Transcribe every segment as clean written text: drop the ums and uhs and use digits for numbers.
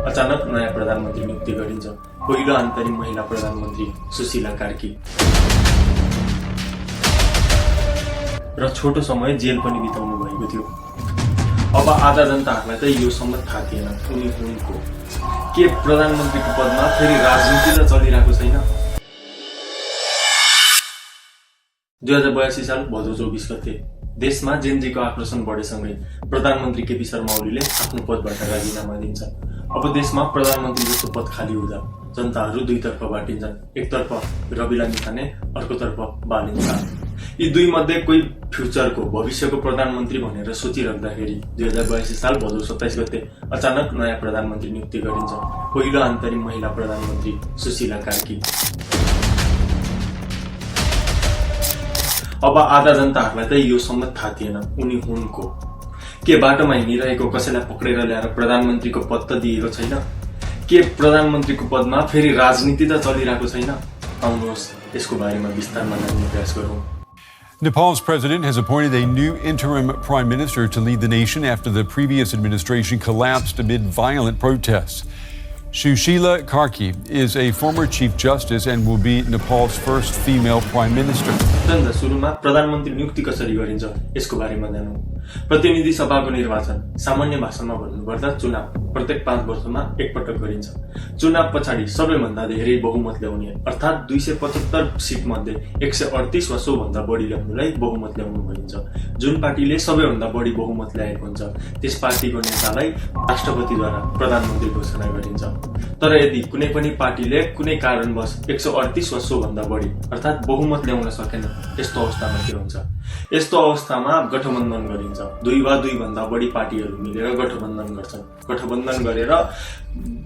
अचानक नयाँ प्रधानमन्त्री नियुक्ति गरिन्छ। पहिलो अन्तरिम महिला प्रधानमन्त्री सुशीला कार्की र छोटो समय जेल पनि बिताउनु भएको थियो। अब आधा जनताहरूलाई त यो सम्म थाहा थिएन उनी हुन् को। के प्रधानमन्त्रीको पदमा फेरि राजनीति त चलिरहेको छैन? 2082 साल भदौ 24 गते देशमा जेनजीको आक्रोशन बढेसँगै प्रधानमन्त्री केपी शर्मा ओलीले आफ्नो पदबाट राजीनामा दिन्छ। अब देशमा प्रधानमन्त्री जस्तो पद खाली हुँदा जनताहरू दुईतर्फ बाटिन्छन्। एकतर्फ रवि लामी छाने, अर्कोतर्फ बालिन शाह। यी दुई मध्ये कोही फ्युचरको भविष्यको प्रधानमन्त्री भनेर सोचिराख्दाखेरि 2082 साल भदौ 27 गते अचानक नयाँ प्रधानमन्त्री नियुक्ति गरिन्छ। पहिलो अन्तरिम महिला प्रधानमन्त्री सुशीला कार्की। अब आधा जनताहरूलाई त यो सम्म थाहा थिएन उनी हुन् को। के बाटोमा हिँडिरहेको कसैलाई पक्रेर ल्याएर प्रधानमन्त्रीको पद त दिएको छैन? के प्रधानमन्त्रीको पदमा फेरि राजनीति त चलिरहेको छैन? आउनुहोस् यसको बारेमा विस्तारमा जान्ने प्रयास गरौँ। Nepal's president has appointed a new interim prime minister to lead the nation after the previous administration collapsed amid violent protests. Sushila Karki is a former chief justice and will be Nepal's first female prime minister. सुरुमा प्रधानमन्त्री नियुक्ति कसरी गरिन्छ यसको बारेमा जानौँ। प्रतिनिधि सभाको निर्वाचन सामान्य भाषामा भन्नुपर्दा चुनाव प्रत्येक 5 वर्षमा एकपटक गरिन्छ। चुनाव पछाडि सबैभन्दा धेरै बहुमत ल्याउने अर्थात् 275 सीट मध्ये 138 वा सो भन्दा बढी ल्याउनुलाई बहुमत ल्याउनु भनिन्छ। जुन पार्टीले सबैभन्दा बढी बहुमत ल्याएको हुन्छ त्यस पार्टीको नेतालाई राष्ट्रपतिद्वारा प्रधानमन्त्री घोषणा गरिन्छ। तर यदि कुनै पनि पार्टीले कुनै कारणवश 138 वा सो भन्दा बढी अर्थात् बहुमत ल्याउन सकेन, यस्तो अवस्थामा के हुन्छ? यस्तो अवस्थामा गठबन्धन गरिन्छ। 2 वा 2 भन्दा बढी पार्टीहरू मिलेर गठबन्धन गर्छन्। गठबन्धन गरेर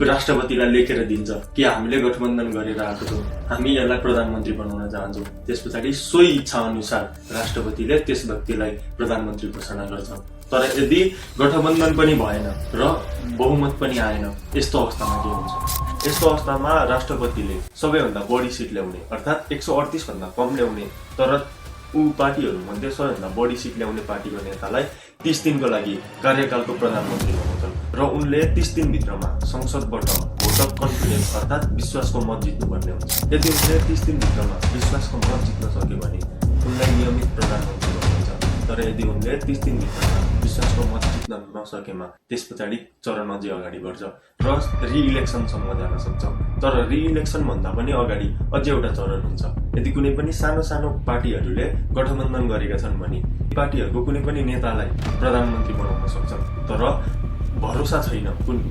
राष्ट्रपतिलाई लेखेर दिन्छ कि हामीले गठबन्धन गरेर आएको छौँ, हामी यसलाई प्रधानमन्त्री बनाउन चाहन्छौँ। त्यसपछि सोही इच्छा अनुसार राष्ट्रपतिले त्यस व्यक्तिलाई प्रधानमन्त्री घोषणा गर्छ। तर यदि गठबन्धन पनि भएन र बहुमत पनि आएन, यस्तो अवस्थामा के हुन्छ? यस्तो अवस्थामा राष्ट्रपतिले सबैभन्दा बढी सिट ल्याउने अर्थात् 138 भन्दा कम ल्याउने तर पार्टीहरू मध्ये सबैभन्दा बढी सिट ल्याउने पार्टीको नेतालाई 30 दिनको लागि कार्यकालको प्रधानमन्त्री बनाउँछन् र उनले 30 दिनभित्रमा संसदबाट भोट अफ कन्फिडेन्स अर्थात् विश्वासको मत जित्नुपर्ने हुन्छ। यदि उनले 30 दिनभित्रमा विश्वासको मत जित्न सक्यो भने उनलाई नियमित प्रधानमन्त्री बनाइन्छ। तर यदि उनले 30 दिनभित्रमा विश्वासको मत जित्न नसकेमा त्यस पछाडि चरणमा चाहिँ अगाडि बढ्छ र रिइलेक्सनसम्म जान सक्छ। तर रिइलेक्सन भन्दा पनि अगाडि अझै एउटा चरण हुन्छ। यदि कुनै पनि सानो सानो पार्टीहरूले गठबन्धन गरेका छन् भने पार्टीहरूको कुनै पनि नेतालाई प्रधानमन्त्री बनाउन सक्छन्। तर भरोसा छैन,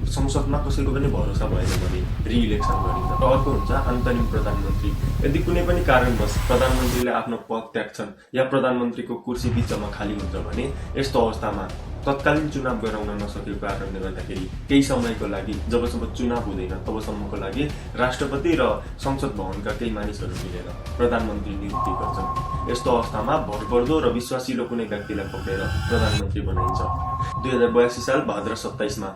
संसदमा कसैको पनि भरोसा भएन भने रिइलेक्सन गरिन्छ। र अर्को हुन्छ अन्तरिम प्रधानमन्त्री। यदि कुनै पनि कारणवश प्रधानमन्त्रीले आफ्नो पद त्याग्छन् या प्रधानमन्त्रीको कुर्सी बिचमा खाली हुन्छ भने यस्तो अवस्थामा तत्कालीन चुनाव गराउन नसकेको कारणले गर्दाखेरि केही समयको लागि जबसम्म चुनाव हुँदैन तबसम्मको लागि राष्ट्रपति र संसद भवनका केही मानिसहरू मिलेर प्रधानमन्त्री नियुक्ति गर्छन्। यस्तो अवस्थामा भरपर्दो र विश्वासिलो कुनै व्यक्तिलाई पक्रेर प्रधानमन्त्री बनाइन्छ। 2082 साल भाद्र 27 मा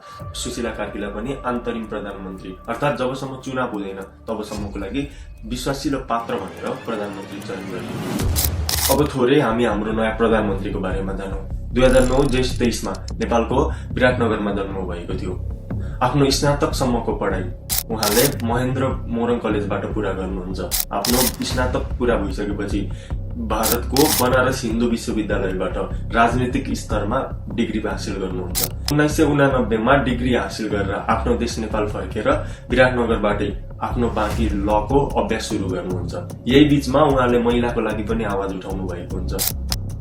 सुशीला कार्कीलाई पनि अन्तरिम प्रधानमन्त्री अर्थात् जबसम्म चुनाव हुँदैन तबसम्मको लागि विश्वासिलो पात्र भनेर प्रधानमन्त्री चयन गरिन्छ। अब थोरै हामी हाम्रो नयाँ प्रधानमन्त्रीको बारेमा जानौँ। 2009 जेठ 23 मा नेपालको विराटनगरमा जन्म भएको थियो। आफ्नो स्नातकसम्मको पढाइ उहाँले महेन्द्र मोरङ कलेजबाट पुरा गर्नुहुन्छ। आफ्नो स्नातक पुरा भइसकेपछि भारतको बनारस हिन्दू विश्वविद्यालयबाट राजनीतिक स्तरमा डिग्री हासिल गर्नुहुन्छ। 1989 मा डिग्री हासिल गरेर आफ्नो देश नेपाल फर्केर विराटनगरबाटै आफ्नो बाँकी लको अभ्यास सुरु गर्नुहुन्छ। यही बीचमा उहाँले महिलाको लागि पनि आवाज उठाउनु भएको हुन्छ।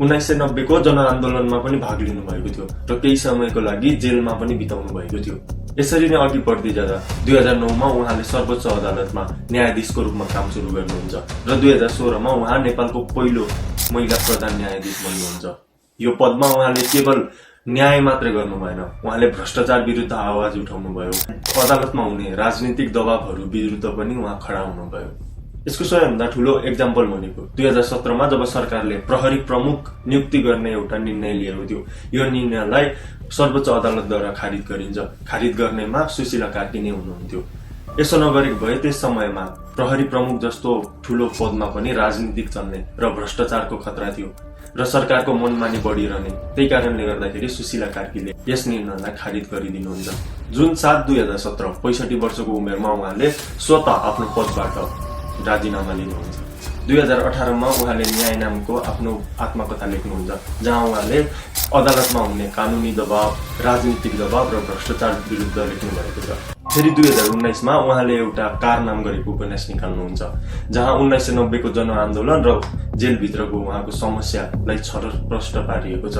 1990 को जनआन्दोलनमा पनि भाग लिनु भएको थियो र केही समयको लागि जेलमा पनि बिताउनु भएको थियो। यसरी नै अघि बढ्दै जाँदा 2009 मा उहाँले सर्वोच्च अदालतमा न्यायाधीशको रूपमा काम सुरु गर्नुहुन्छ र 2016 मा उहाँ नेपालको पहिलो महिला प्रधान न्यायाधीश बन्नुहुन्छ। यो पदमा उहाँले केवल न्याय मात्र गर्नु भएन, उहाँले भ्रष्टाचार विरुद्ध आवाज उठाउनु भयो। अदालतमा हुने राजनीतिक दबावहरू विरुद्ध पनि उहाँ खडा हुनुभयो। यसको सबैभन्दा ठूलो एक्जाम्पल भनेको 2017 मा जब सरकारले प्रहरी प्रमुख नियुक्ति गर्ने एउटा निर्णय लिएको थियो। यो निर्णयलाई सर्वोच्च अदालतद्वारा खारिज गरिन्छ। खारिज गर्नेमा सुशीला कार्की नै हुनुहुन्थ्यो। यसो नगरेको भए त्यस समयमा प्रहरी प्रमुख जस्तो ठूलो पदमा पनि राजनीतिक चल्ने र भ्रष्टाचारको खतरा थियो र सरकारको मनमानी बढिरहने। त्यही कारणले गर्दाखेरि सुशीला कार्कीले यस निर्णयलाई खारिज गरिदिनुहुन्छ। जुन 7/2017 65 वर्षको उमेरमा उहाँले स्वतः आफ्नो पदबाट राजीनामा लिनुहुन्छ। 2018 मा उहाँले न्याय नामको आफ्नो आत्मकथा लेख्नुहुन्छ, जहाँ उहाँले अदालतमा हुने कानुनी दबाव, राजनीतिक दबाव र भ्रष्टाचार विरुद्ध लेख्नु भएको छ। फेरि 2019 मा उहाँले एउटा कार नाम गरेको उपन्यास निकाल्नुहुन्छ, जहाँ 1990 को जनआन्दोलन र जेलभित्रको उहाँको समस्यालाई छरप्रष्ट पारिएको छ।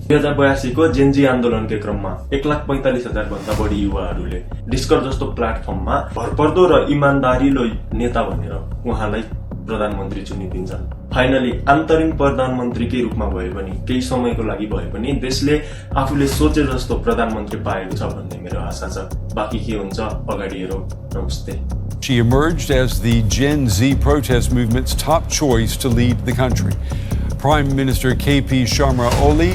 2082 को जेनजी आन्दोलनकै क्रममा 1,45,000 भन्दा बढी युवाहरूले डिस्कस जस्तो प्लेटफर्ममा भरपर्दो र इमानदारिलो नेता भनेर उहाँलाई प्रधानमन्त्री चुनिदिन्छन्। फाइनली अन्तरिम प्रधानमन्त्रीकै रूपमा भए पनि, केही समयको लागि भए पनि देशले आफूले सोचे जस्तो प्रधानमन्त्री पाएको छ भन्ने मेरो आशा छ। बाँकी के हुन्छ अगाडि हेरौँ। नमस्ते। She emerged as the Gen Z protest movement's top choice to lead the country. Prime Minister KP Sharma Oli